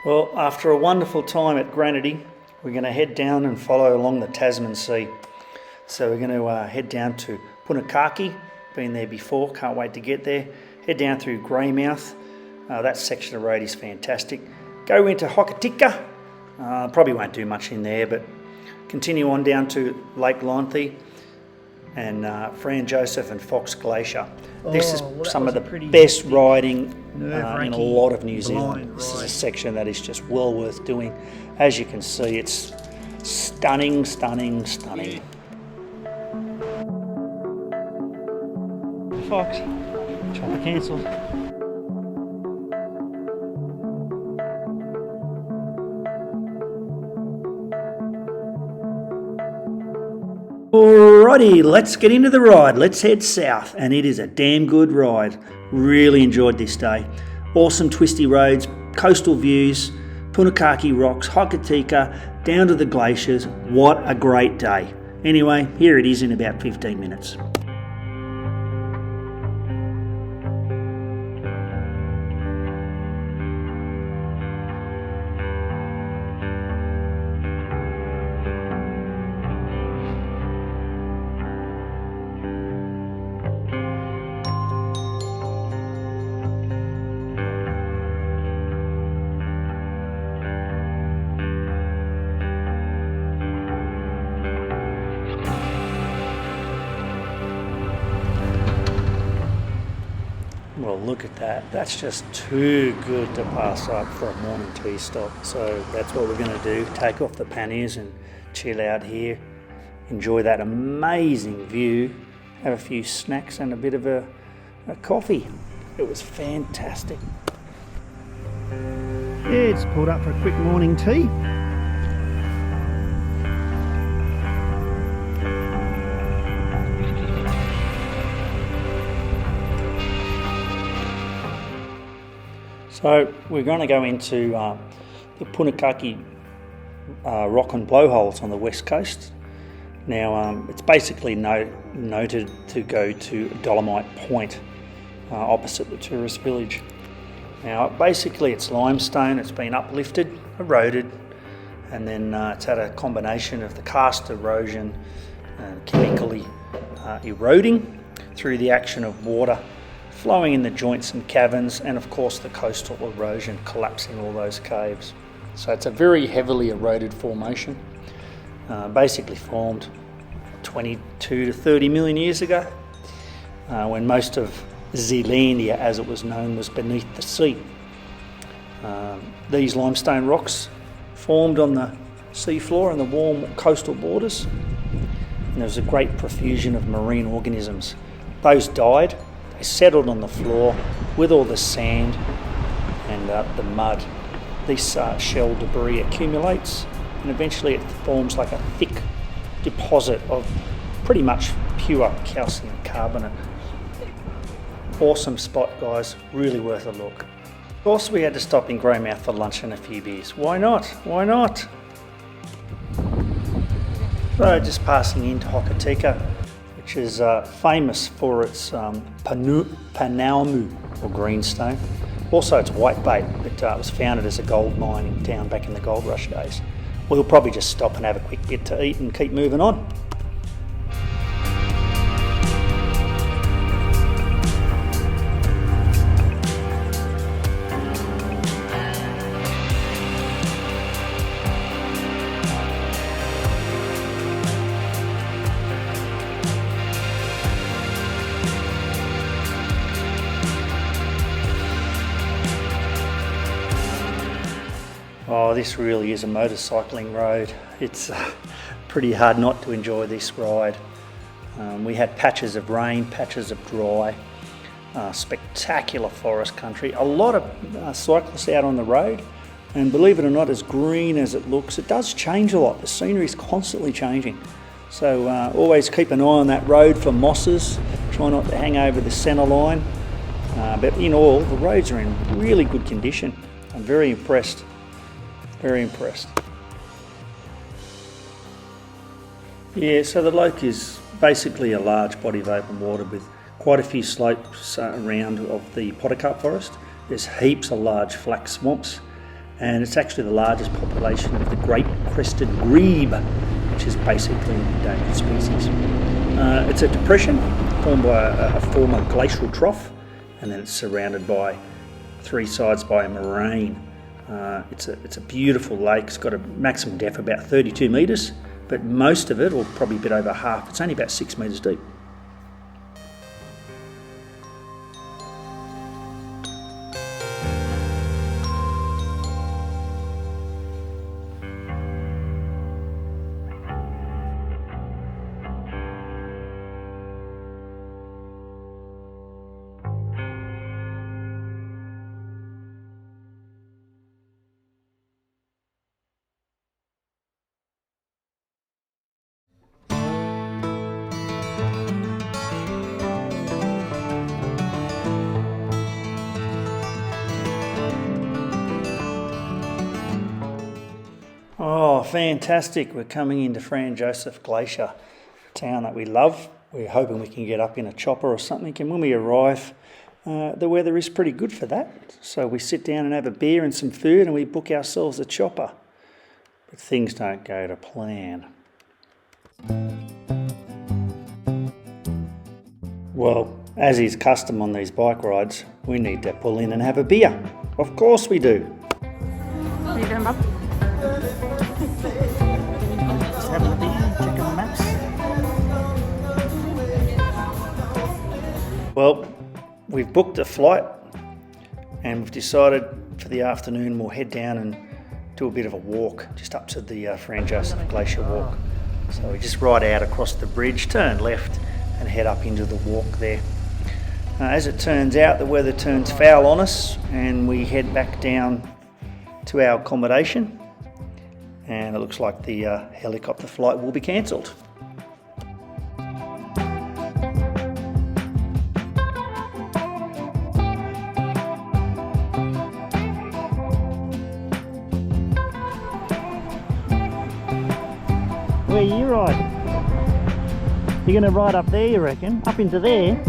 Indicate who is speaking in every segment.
Speaker 1: Well, after a wonderful time at Granity, we're going to head down and follow along the Tasman Sea. So we're going to head down to Punakaki, been there before, can't wait to get there. Head down through Greymouth, that section of road is fantastic. Go into Hokitika, probably won't do much in there, but continue on down to Lake Lynthe and Fran Joseph and Fox Glacier. This is some of the best riding in a lot of New Zealand. This is a section that is just well worth doing. As you can see, it's stunning, stunning, stunning. Fox, chopper cancelled. Alrighty, let's get into the ride. Let's head south, and it is a damn good ride. Really enjoyed this day. Awesome twisty roads, coastal views, Punakaki rocks, Hokitika, down to the glaciers. What a great day. Anyway, here it is in about 15 minutes. Well, look at that. That's just too good to pass up for a morning tea stop. So that's what we're going to do. Take off the panniers and chill out here. Enjoy that amazing view. Have a few snacks and a bit of a coffee. It was fantastic. Yeah, just pulled up for a quick morning tea. So we're going to go into the Punakaki rock and blowholes on the west coast. Now it's basically noted to go to Dolomite Point opposite the tourist village. Now basically it's limestone, it's been uplifted, eroded, and then it's had a combination of the karst erosion and chemically eroding through the action of water flowing in the joints and caverns, and of course the coastal erosion collapsing all those caves. So it's a very heavily eroded formation, basically formed 22 to 30 million years ago, when most of Zealandia, as it was known, was beneath the sea. These limestone rocks formed on the seafloor and the warm coastal borders, and there was a great profusion of marine organisms. Those died. They settled on the floor with all the sand and the mud. This shell debris accumulates, and eventually it forms like a thick deposit of pretty much pure calcium carbonate. Awesome spot, guys, really worth a look. Of course we had to stop in Greymouth for lunch and a few beers. Why not? Why not? So just passing into Hokitika, which is famous for its panaumu, or greenstone. Also it's whitebait, that was founded as a gold mining town back in the gold rush days. We'll probably just stop and have a quick bit to eat and keep moving on. Oh, this really is a motorcycling road. It's pretty hard not to enjoy this ride. We had patches of rain, patches of dry, spectacular forest country. A lot of cyclists out on the road, and believe it or not, as green as it looks, it does change a lot. The scenery is constantly changing. So always keep an eye on that road for mosses. Try not to hang over the centre line. But in all, the roads are in really good condition. I'm very impressed. Very impressed. Yeah, so the lake is basically a large body of open water with quite a few slopes around of the podocarp forest. There's heaps of large flax swamps, and it's actually the largest population of the great-crested grebe, which is basically an endangered species. It's a depression formed by a former glacial trough, and then it's surrounded by three sides by a moraine. It's a beautiful lake. It's got a maximum depth of about 32 metres, but most of it, or probably a bit over half, it's only about 6 metres deep. Oh, fantastic. We're coming into Franz Josef Glacier, a town that we love. We're hoping we can get up in a chopper or something, and when we arrive, the weather is pretty good for that. So we sit down and have a beer and some food, and we book ourselves a chopper. But things don't go to plan. Well, as is custom on these bike rides, we need to pull in and have a beer. Of course we do.
Speaker 2: What are you doing, Bob?
Speaker 1: Just having a beer, checking the maps. Well, we've booked a flight and we've decided for the afternoon we'll head down and do a bit of a walk just up to the Franz Josef Glacier walk. So we just ride out across the bridge, turn left and head up into the walk there. As it turns out, the weather turns foul on us and we head back down to our accommodation, and it looks like the helicopter flight will be cancelled. Where you ride? You're going to ride up there, you reckon? Up into there?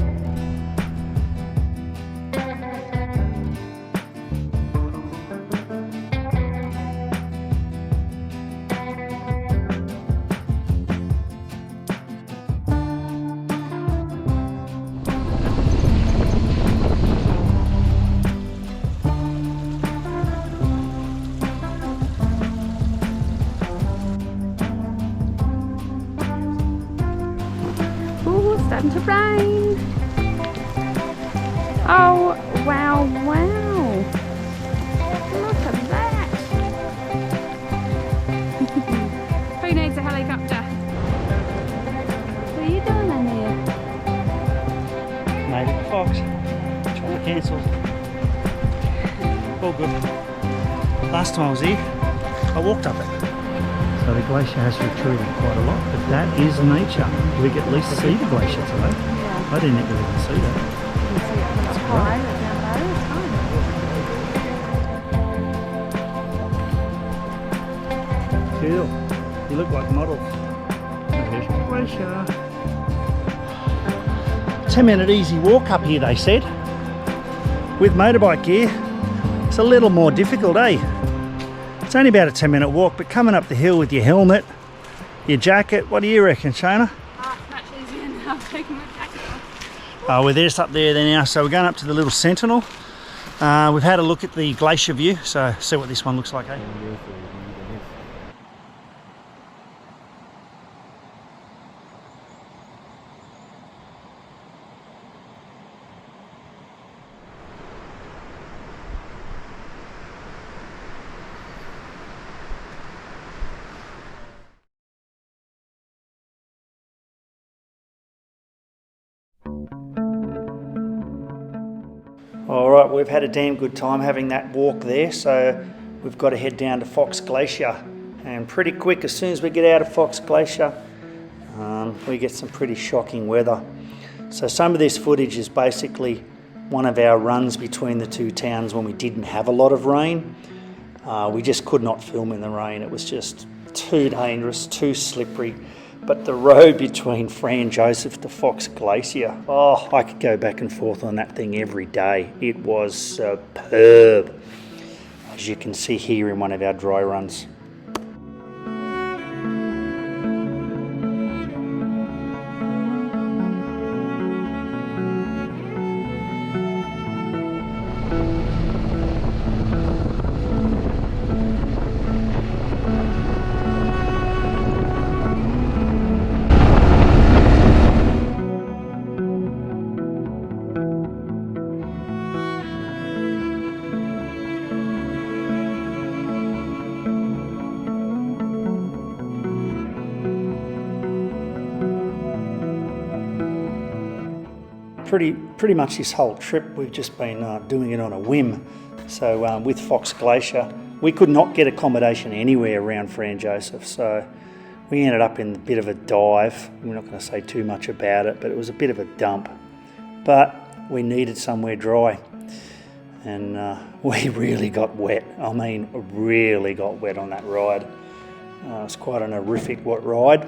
Speaker 2: Starting to rain. Oh, wow, wow. Look at that. Who needs a helicopter? What are you doing in here?
Speaker 1: Made it Fox. Trying to cancel. All good. Last time I was here, I walked up it. So the glacier has retreated quite a lot, but that is nature. We get at least see the glacier today.
Speaker 2: Yeah.
Speaker 1: I didn't even see that.
Speaker 2: You can see it up high, but down low, it's fine.
Speaker 1: Cool. You look like models. There's the glacier. 10-minute easy walk up here, they said. With motorbike gear, it's a little more difficult, eh? It's only about a 10-minute walk, but coming up the hill with your helmet, your jacket, what do you reckon, Shona?
Speaker 2: Oh, much easier now, taking my jacket off.
Speaker 1: We're just up there now, so we're going up to the little sentinel. We've had a look at the glacier view, so see what this one looks like, eh? Alright, we've had a damn good time having that walk there, so we've got to head down to Fox Glacier, and pretty quick as soon as we get out of Fox Glacier we get some pretty shocking weather. So some of this footage is basically one of our runs between the two towns when we didn't have a lot of rain. We just could not film in the rain, it was just too dangerous, too slippery. But the road between Franz Josef to Fox Glacier, oh, I could go back and forth on that thing every day. It was superb. as you can see here in one of our dry runs. Pretty much this whole trip we've just been doing it on a whim. So with Fox Glacier, we could not get accommodation anywhere around Fran Joseph, so we ended up in a bit of a dive. We're not going to say too much about it, but it was a bit of a dump. But we needed somewhere dry, and we really got wet. I mean, really got wet on that ride. It was quite an horrific wet ride.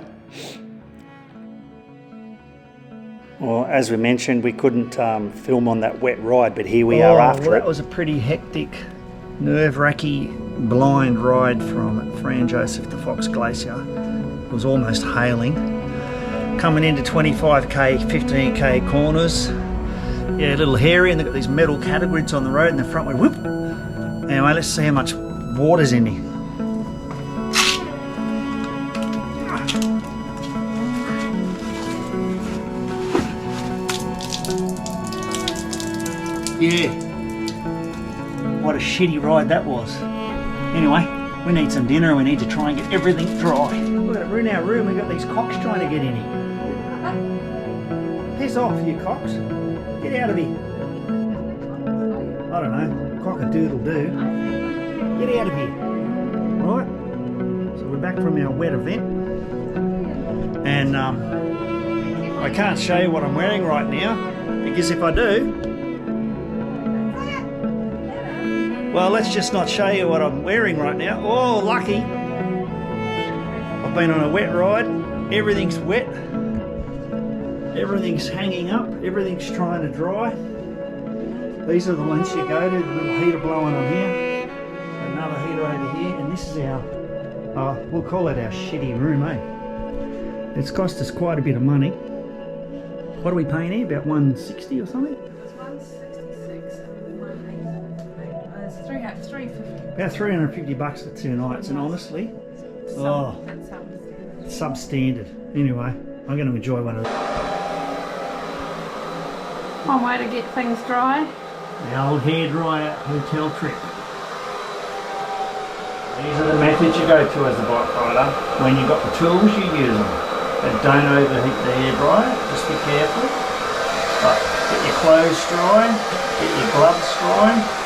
Speaker 1: Well, as we mentioned, we couldn't film on that wet ride, but here we are after it. That was a pretty hectic, nerve-wracking, blind ride from Fran Joseph to Fox Glacier. It was almost hailing. Coming into 25k, 15k corners. Yeah, a little hairy, and they've got these metal categorids on the road in the front. Whoop! Anyway, let's see how much water's in me. Yeah, what a shitty ride that was. Anyway, we need some dinner and we need to try and get everything dry. Look at it, we're in our room, we've got these cocks trying to get in here. Piss off, you cocks. Get out of here. I don't know, cock-a-doodle-doo. Get out of here. Right, so we're back from our wet event. And I can't show you what I'm wearing right now, because if I do, well, let's just not show you what I'm wearing right now. Oh, lucky. I've been on a wet ride. Everything's wet. Everything's hanging up. Everything's trying to dry. These are the lengths you go to. The little heater blowing on here. Another heater over here. And this is our, we'll call it our shitty room, eh? It's cost us quite a bit of money. What are we paying here? About $160 or something? About $350 for 2 nights, and honestly, substandard. Anyway, I'm going to enjoy one of those.
Speaker 2: One way to get things dry.
Speaker 1: The old hairdryer hotel trip. These are the methods you go to as a bike rider. When you've got the tools, you use them. But don't overheat the hairdryer, just be careful. But get your clothes dry, get your gloves dry.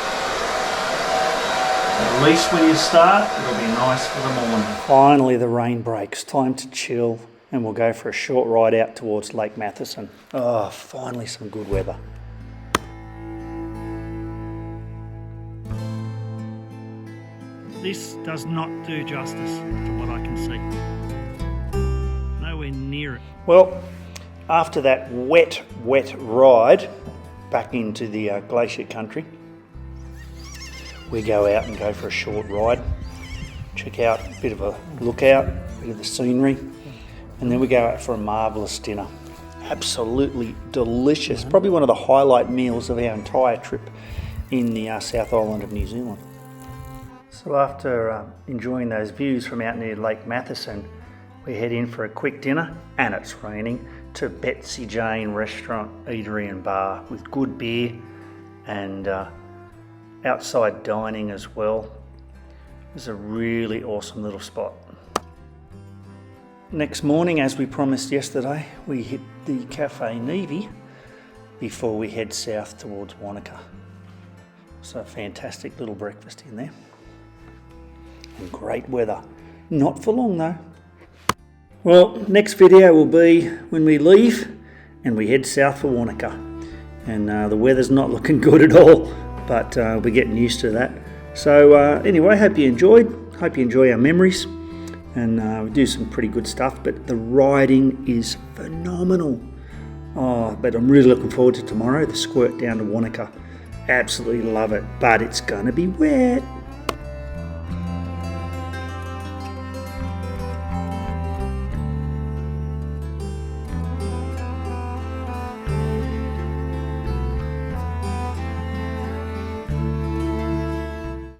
Speaker 1: At least when you start, it'll be nice for the morning. Finally the rain breaks, time to chill, and we'll go for a short ride out towards Lake Matheson. Oh, finally some good weather. This does not do justice from what I can see. Nowhere near it. Well, after that wet ride back into the glacier country, we go out and go for a short ride, check out a bit of a lookout, a bit of the scenery, and then we go out for a marvellous dinner. Absolutely delicious. Probably one of the highlight meals of our entire trip in the South Island of New Zealand. So after enjoying those views from out near Lake Matheson, we head in for a quick dinner, and it's raining, to Betsy Jane Restaurant, Eatery and Bar with good beer and outside dining as well. It was a really awesome little spot. Next morning, as we promised yesterday, we hit the Cafe Navy before we head south towards Wanaka. So a fantastic little breakfast in there. And great weather. Not for long though. Well, next video will be when we leave and we head south for Wanaka. And the weather's not looking good at all, but we're getting used to that. So anyway, hope you enjoyed. Hope you enjoy our memories. And we do some pretty good stuff, but the riding is phenomenal. Oh, but I'm really looking forward to tomorrow, the squirt down to Wanaka. Absolutely love it, but it's gonna be wet.